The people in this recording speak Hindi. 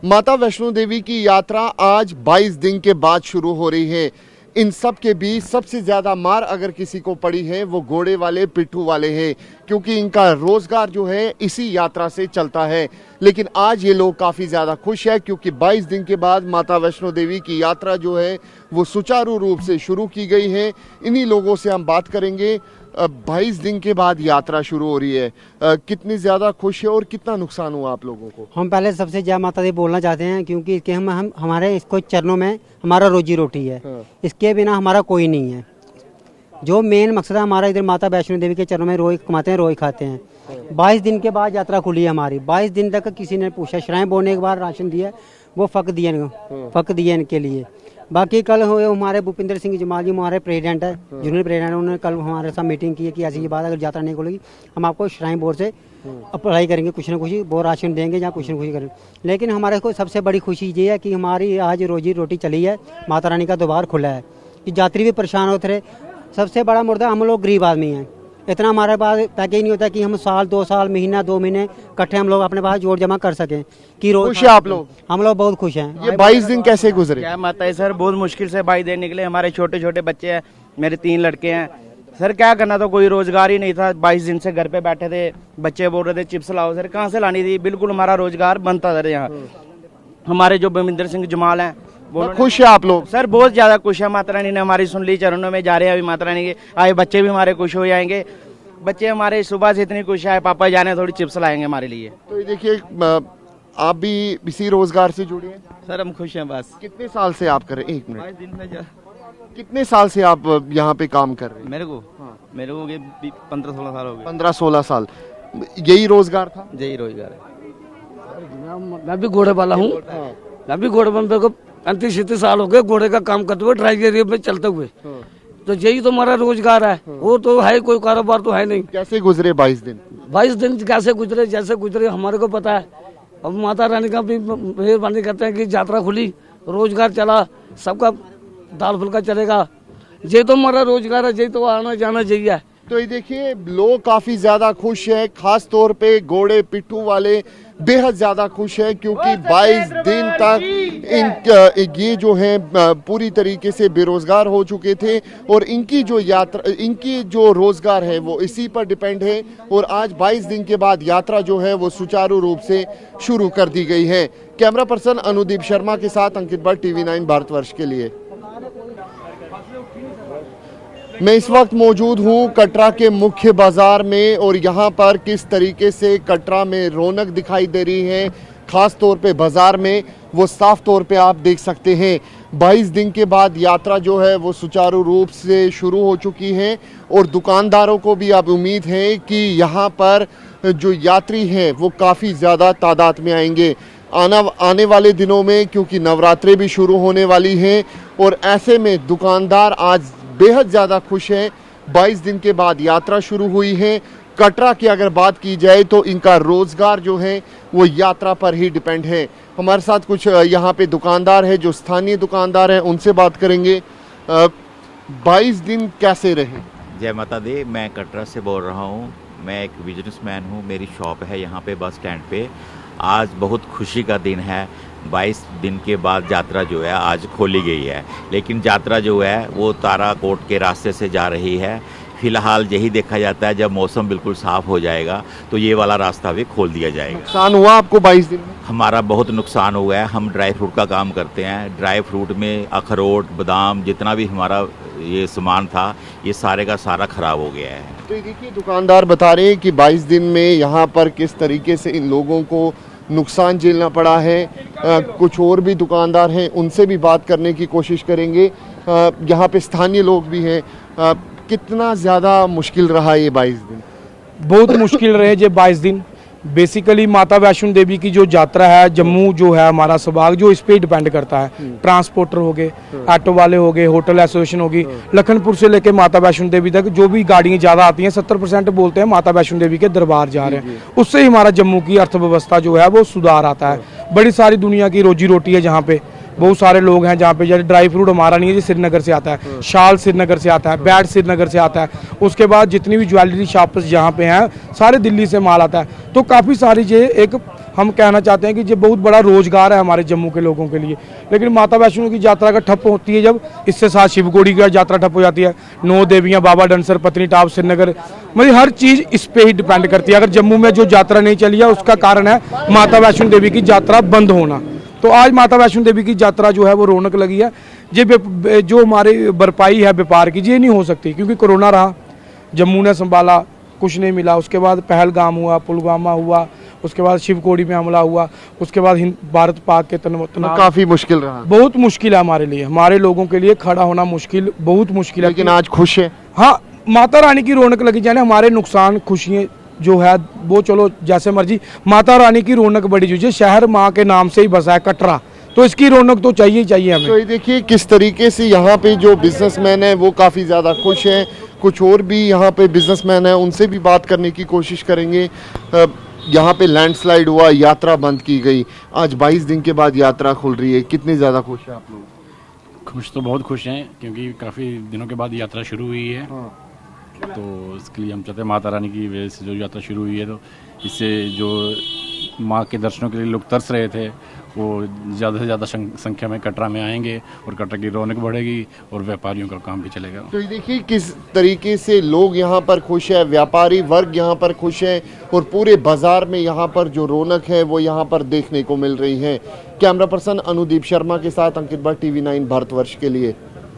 माता वैष्णो देवी की यात्रा आज 22 दिन के बाद शुरू हो रही है। इन सब के बीच सबसे ज़्यादा मार अगर किसी को पड़ी है वो घोड़े वाले पिट्ठू वाले हैं, क्योंकि इनका रोज़गार जो है इसी यात्रा से चलता है। लेकिन आज ये लोग काफ़ी ज़्यादा खुश है क्योंकि 22 दिन के बाद माता वैष्णो देवी की यात्रा जो है वो सुचारू रूप से शुरू की गई है। इन्हीं लोगों से हम बात करेंगे। 22 दिन के बाद यात्रा शुरू हो रही है, कितनी ज़्यादा खुश है और कितना नुकसान हुआ आप लोगों को? हम पहले सबसे जय माता दी बोलना चाहते हैं क्योंकि इसके हम हमारे इसको चरणों में हमारा रोजी रोटी है। हाँ। इसके बिना हमारा कोई नहीं है। जो मेन मकसद है हमारा, इधर माता वैष्णो देवी के चरणों में रोज कमाते हैं, रोज खाते हैं। 22 दिन के बाद यात्रा खुली है हमारी। 22 दिन तक किसी ने पूछा, श्राइन बोर्ड ने एक बार राशन दिया, वो फक दिए इनके लिए। बाकी कल हुए हमारे भूपिंदर सिंह जमाल जी हमारे प्रेसिडेंट है, जूनियर प्रेसिडेंट, उन्होंने कल हमारे साथ मीटिंग की है कि ऐसी बात अगर यात्रा नहीं खुलेगी हम आपको श्राइन बोर्ड से अप्लाई करेंगे, कुछ ना कुछ वो राशन देंगे या कुछ ना कुछ करेंगे। लेकिन हमारे को सबसे बड़ी खुशी ये है कि हमारी आज रोजी रोटी चली है, माता रानी का द्वार खुला है कि यात्री भी परेशान होते रहे। सबसे बड़ा मुद्दा, हम लोग गरीब आदमी हैं, इतना हमारे पास पैकेज नहीं होता कि हम साल 2 साल महीना 2 महीने इकट्ठे हम लोग अपने पास जोड़ जमा कर सकें कि रोज। खुश है आप लोग? हम लोग बहुत खुश हैं। ये 22 दिन कैसे गुजरे? क्या माता है सर, बहुत मुश्किल से 22 दिन निकले। हमारे छोटे छोटे बच्चे हैं, मेरे 3 लड़के हैं सर। क्या करना था, कोई रोजगार ही नहीं था। 22 दिन से घर पे बैठे थे। बच्चे बोल रहे थे चिप्स लाओ सर, कहाँ से लानी थी? बिल्कुल हमारा रोजगार बनता था यहाँ। हमारे जो भूपिंदर सिंह जमाल हैं वो खुश है आप लोग? सर बहुत ज्यादा खुश है। माता रानी ने हमारी सुन ली, चरणों में जा रहे हैं अभी माता रानी के। आए बच्चे भी हमारे खुश हो जाएंगे। बच्चे हमारे सुबह से इतनी खुश है, पापा जाने थोड़ी चिप्स लाएंगे हमारे लिए। तो ये देखिए, आप भी इसी रोजगार से जुड़े हैं? सर हम खुश हैं बस। कितने साल से आप कर रहे हैं? 1 मिनट। 22 दिन में कितने साल से आप यहाँ पे काम कर रहे हैं? मेरे को 15-16 साल हो गए। 15-16 साल। यही रोजगार था? यही रोजगार है। मैं भी घोड़े वाला हूँ। मैं भी घोड़े मेरे को 35-36 साल हो गए घोड़े का काम करते हुए, ड्राइव एरिया में चलते हुए। तो यही तो हमारा रोजगार है, वो तो है, कोई कारोबार तो है नहीं। कैसे गुजरे 22 दिन? 22 दिन कैसे गुजरे, जैसे गुजरे हमारे को पता है। अब माता रानी का भी मेहरबानी करते हैं कि यात्रा खुली, रोजगार चला, सबका दाल फुल्का चलेगा। ये तो हमारा रोजगार है, यही तो आना जाना चाहिए। तो ये देखिए, लोग काफी ज्यादा खुश हैं, खास तौर पे घोड़े पिट्ठू वाले बेहद ज्यादा खुश हैं क्योंकि 22 दिन तक ये जो है पूरी तरीके से बेरोजगार हो चुके थे और इनकी जो रोजगार है वो इसी पर डिपेंड है। और आज 22 दिन के बाद यात्रा जो है वो सुचारू रूप से शुरू कर दी गई है। कैमरा पर्सन अनुदीप शर्मा के साथ अंकित भट्ट, TV9 भारतवर्ष के लिए। मैं इस वक्त मौजूद हूं कटरा के मुख्य बाजार में और यहां पर किस तरीके से कटरा में रौनक दिखाई दे रही है, खास तौर पे बाजार में, वो साफ तौर पे आप देख सकते हैं। 22 दिन के बाद यात्रा जो है वो सुचारू रूप से शुरू हो चुकी है और दुकानदारों को भी अब उम्मीद है कि यहां पर जो यात्री हैं वो काफ़ी ज़्यादा तादाद में आएंगे आने वाले दिनों में, क्योंकि नवरात्रे भी शुरू होने वाली हैं और ऐसे में दुकानदार आज बेहद ज़्यादा खुश हैं। 22 दिन के बाद यात्रा शुरू हुई है। कटरा की अगर बात की जाए तो इनका रोजगार जो है वो यात्रा पर ही डिपेंड है। हमारे साथ कुछ यहाँ पे दुकानदार है जो स्थानीय दुकानदार हैं, उनसे बात करेंगे। 22 दिन कैसे रहे? जय माता दी, मैं कटरा से बोल रहा हूँ। मैं एक बिजनेसमैन हूँ, मेरी शॉप है यहाँ पे बस स्टैंड पे। आज बहुत खुशी का दिन है। 22 दिन के बाद यात्रा जो है आज खोली गई है, लेकिन यात्रा जो है वो ताराकोट के रास्ते से जा रही है। फिलहाल यही देखा जाता है, जब मौसम बिल्कुल साफ़ हो जाएगा तो ये वाला रास्ता भी खोल दिया जाएगा। नुकसान हुआ आपको 22 दिन में? हमारा बहुत नुकसान हुआ है। हम ड्राई फ्रूट का काम करते हैं। ड्राई फ्रूट में अखरोट, बादाम, जितना भी हमारा ये सामान था ये सारे का सारा ख़राब हो गया है। तो देखिए, दुकानदार बता रहे हैं कि 22 दिन में यहाँ पर किस तरीके से इन लोगों को नुकसान झेलना पड़ा है। कुछ और भी दुकानदार हैं, उनसे भी बात करने की कोशिश करेंगे। यहाँ पे स्थानीय लोग भी हैं। कितना ज़्यादा मुश्किल रहा ये 22 दिन? बहुत मुश्किल रहे ये 22 दिन। बेसिकली माता वैष्णो देवी की जो यात्रा है, जम्मू जो है हमारा संभाग, जो इस पे डिपेंड करता है। ट्रांसपोर्टर हो गए, ऑटो वाले हो गए, होटल एसोसिएशन होगी, लखनपुर से लेके माता वैष्णो देवी तक जो भी गाड़ियां ज़्यादा आती हैं, 70% बोलते हैं माता वैष्णो देवी के दरबार जा रहे हैं। उससे ही हमारा जम्मू की अर्थव्यवस्था जो है वो सुधार आता है। बड़ी सारी दुनिया की रोजी रोटी है जहाँ पे। बहुत सारे लोग हैं जहाँ पे, जैसे ड्राई फ्रूट हमारा नहीं है, श्रीनगर से आता है, शाल श्रीनगर से आता है, बैट श्रीनगर से आता है। उसके बाद जितनी भी ज्वेलरी शॉप्स जहाँ पे हैं सारे दिल्ली से माल आता है। तो काफ़ी सारी ये एक हम कहना चाहते हैं कि ये बहुत बड़ा रोजगार है हमारे जम्मू के लोगों के लिए। लेकिन माता वैष्णो की यात्रा का ठप होती है जब, इससे साथ शिवकोड़ी की यात्रा ठप हो जाती है, 9 देवियाँ, बाबा डंसर, पत्नीटाप, श्रीनगर, मतलब हर चीज़ इस पे ही डिपेंड करती है। अगर जम्मू में जो यात्रा नहीं चली है उसका कारण है माता वैष्णो देवी की यात्रा बंद होना। तो आज माता वैष्णो देवी की यात्रा जो है वो रौनक लगी है। ये जो हमारी भरपाई है व्यापार की, ये नहीं हो सकती क्योंकि कोरोना रहा, जम्मू ने संभाला, कुछ नहीं मिला। उसके बाद पहलगाम हुआ, पुलवामा हुआ, उसके बाद शिवकोड़ी में हमला हुआ, उसके बाद भारत पाक के तनाव, काफी मुश्किल रहा, बहुत मुश्किल है हमारे लिए, हमारे लोगों के लिए खड़ा होना मुश्किल, बहुत मुश्किल है। लेकिन आज खुश है। हाँ, माता रानी की रौनक लगी, जाने हमारे नुकसान खुशियाँ जो है वो चलो जैसे मर्जी, माता रानी की रौनक बड़ी जो शहर माँ के नाम से ही बसा है कटरा, तो इसकी रौनक तो चाहिए ही चाहिए हमें। तो ये देखिए किस तरीके से यहाँ पे जो बिजनेसमैन है वो काफ़ी ज़्यादा खुश हैं। कुछ और भी यहाँ पे बिजनेसमैन हैं, उनसे भी बात करने की कोशिश करेंगे। यहाँ पे लैंडस्लाइड हुआ, यात्रा बंद की गई, आज 22 दिन के बाद यात्रा खुल रही है, कितने ज़्यादा खुश हैं आप लोग? खुश तो बहुत खुश हैं क्योंकि काफ़ी दिनों के बाद यात्रा शुरू हुई है। तो इसके लिए हम चाहते हैं माता रानी की वजह से जो यात्रा शुरू हुई है, तो इससे जो माँ के दर्शनों के लिए लोग तरस रहे थे वो ज़्यादा से ज़्यादा संख्या में कटरा में आएंगे और कटरा की रौनक बढ़ेगी और व्यापारियों का काम भी चलेगा। तो ये देखिए किस तरीके से लोग यहाँ पर खुश है, व्यापारी वर्ग यहाँ पर खुश है और पूरे बाजार में यहाँ पर जो रौनक है वो यहाँ पर देखने को मिल रही है। कैमरा पर्सन अनुदीप शर्मा के साथ अंकित भट्ट, TV9 भारतवर्ष के लिए।